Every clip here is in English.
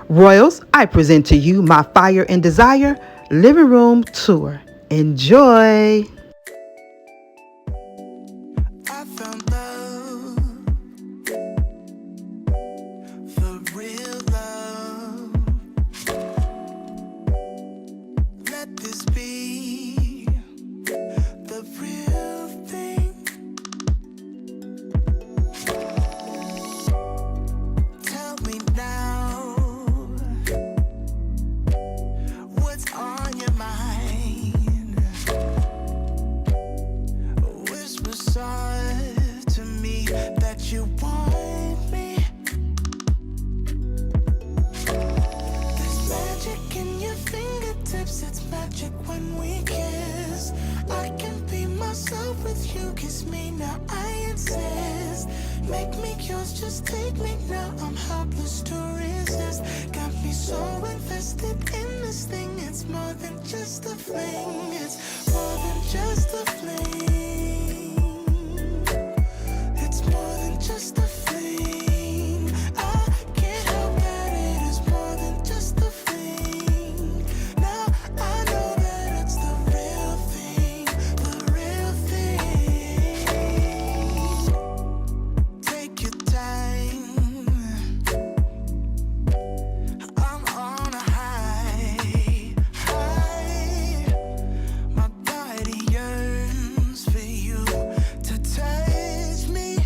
Royals, I present to you my Fire and Desire living room tour. Enjoy! I found love, for real love. Let this be the real thing. Tell me now, what's on your mind? Whisper soft to me that you want me. There's magic in your fingertips, it's magic when we kiss. I can be myself with you, kiss me now, I insist. Make me yours, just take me now, I'm helpless to resist. Got me so invested in this thing, it's more than just a fling. It's more than just a fling. It's more than just a fling. I can't help that it is more than just a fling. Now I know that it's the real thing, the real thing. Take your time, I'm on a high, high. My body yearns for you to touch me.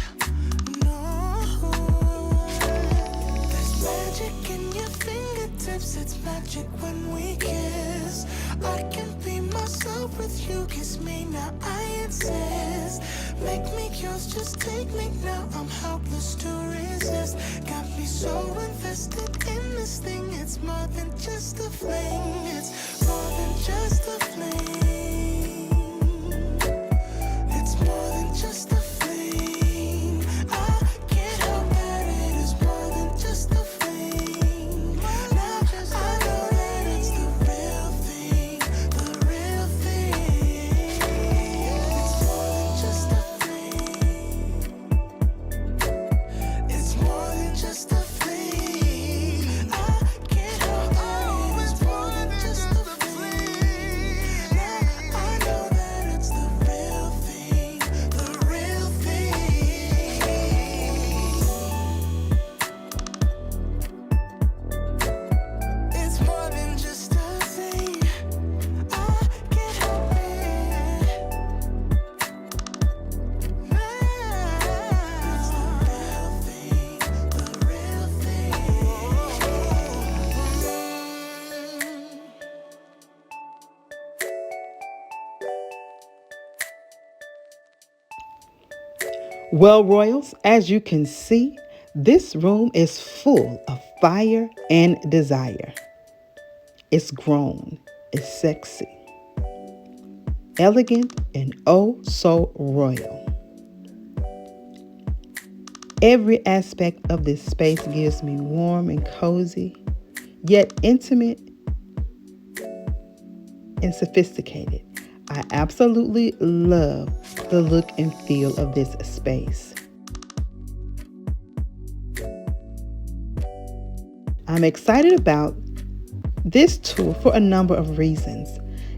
No, there's magic in your fingertips, it's magic when we kiss. I can be myself with you, kiss me now, I insist. Make me yours, just take me now, I'm helpless to resist. Got me so invested in this thing, it's more than just a fling. It's more than just a fling. It's more than just a fling. I can't help that it is more than just a fling. Now I know that it's the real thing, the real thing. It's more than just a fling. It's more than just a fling. I can't help that it is more than just a fling. Now I know that it's the real thing, the real thing. It's more than just a thing. I can't help it. It's the real thing, the real thing. Well, Royals, as you can see, this room is full of fire and desire. It's grown, it's sexy, elegant, and oh so royal. Every aspect of this space gives me warm and cozy, yet intimate and sophisticated. I absolutely love the look and feel of this space. I'm excited about this tour for a number of reasons.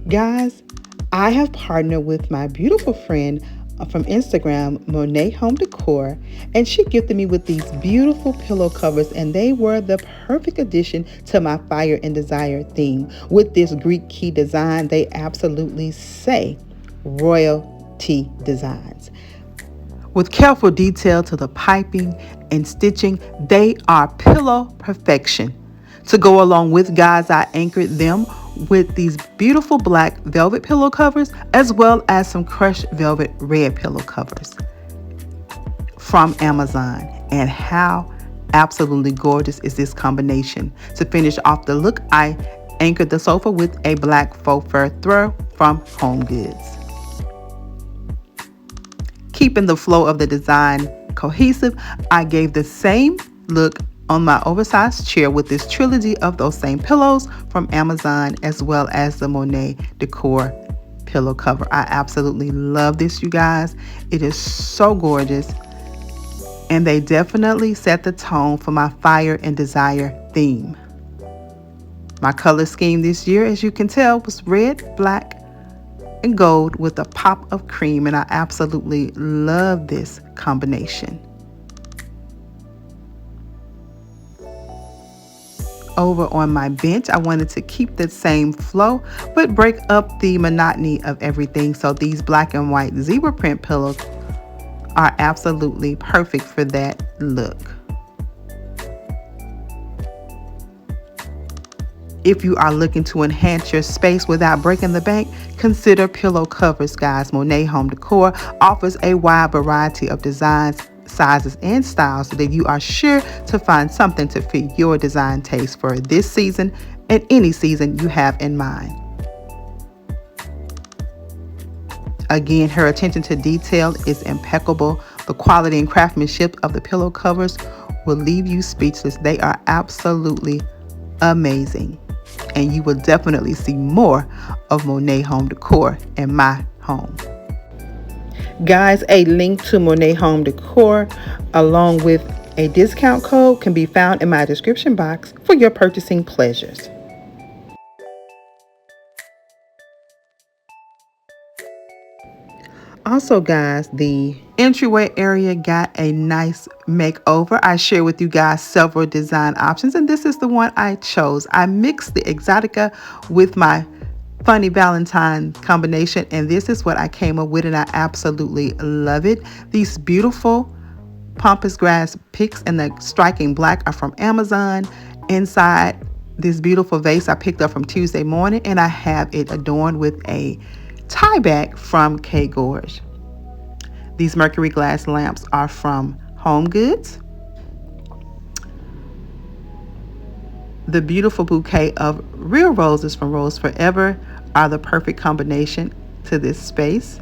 Guys, I have partnered with my beautiful friend from Instagram, Moe'Na Decor, and she gifted me with these beautiful pillow covers, and they were the perfect addition to my Fire and Desire theme. With this Greek key design, they absolutely say Royalty Designs. With careful detail to the piping and stitching, they are pillow perfection. To go along with, guys, I anchored them with these beautiful black velvet pillow covers, as well as some crushed velvet red pillow covers from Amazon. And how absolutely gorgeous is this combination? To finish off the look, I anchored the sofa with a black faux fur throw from Home Goods. Keeping the flow of the design cohesive, I gave the same look on my oversized chair with this trilogy of those same pillows from Amazon, as well as the Moe'Na Decor pillow cover. I absolutely love this, you guys. It is so gorgeous, and they definitely set the tone for my Fire and Desire theme. My color scheme this year, as you can tell, was red, black, and gold with a pop of cream, and I absolutely love this combination. Over on my bench, I wanted to keep the same flow but break up the monotony of everything, so these black and white zebra print pillows are absolutely perfect for that look. If you are looking to enhance your space without breaking the bank, consider pillow covers, guys. Moe'Na Home Decor offers a wide variety of designs, sizes, and styles so that you are sure to find something to fit your design taste for this season and any season you have in mind. Again, her attention to detail is impeccable. The quality and craftsmanship of the pillow covers will leave you speechless. They are absolutely amazing. And you will definitely see more of Moe'Na Home Decor in my home. Guys, a link to Moe'Na Home Decor along with a discount code can be found in my description box for your purchasing pleasures. Also, guys, the entryway area got a nice makeover. I share with you guys several design options, and this is the one I chose. I mixed the Exotica with my Funny Valentine combination, and this is what I came up with, and I absolutely love it. These beautiful pampas grass picks in the striking black are from Amazon. Inside this beautiful vase I picked up from Tuesday Morning, and I have it adorned with a tie back from K Gorge. These mercury glass lamps are from Home Goods. The beautiful bouquet of real roses from Rose Forever are the perfect combination to this space.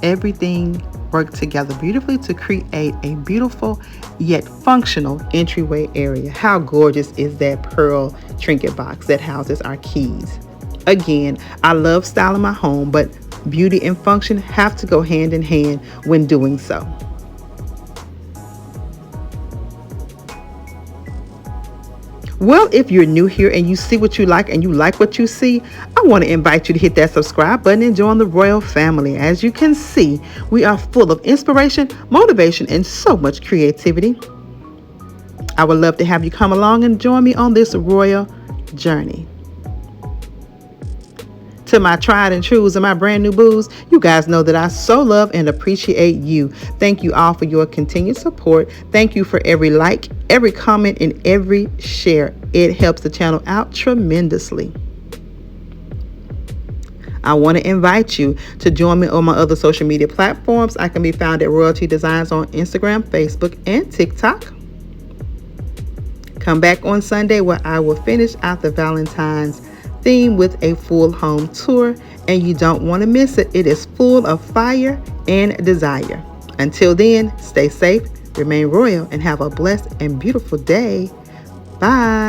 Everything worked together beautifully to create a beautiful yet functional entryway area. How gorgeous is that pearl trinket box that houses our keys? Again, I love styling my home, but beauty and function have to go hand in hand when doing so. Well, if you're new here and you see what you like and you like what you see, I want to invite you to hit that subscribe button and join the Royal family. As you can see, we are full of inspiration, motivation, and so much creativity. I would love to have you come along and join me on this royal journey. To my tried and trues and my brand new boos, you guys know that I so love and appreciate you. Thank you all for your continued support. Thank you for every like, every comment, and every share. It helps the channel out tremendously. I want to invite you to join me on my other social media platforms. I can be found at Royalty Designs on Instagram, Facebook, and TikTok. Come back on Sunday where I will finish out the Valentine's theme with a full home tour, and you don't want to miss it. It is full of fire and desire. Until then, stay safe, remain royal, and have a blessed and beautiful day. Bye.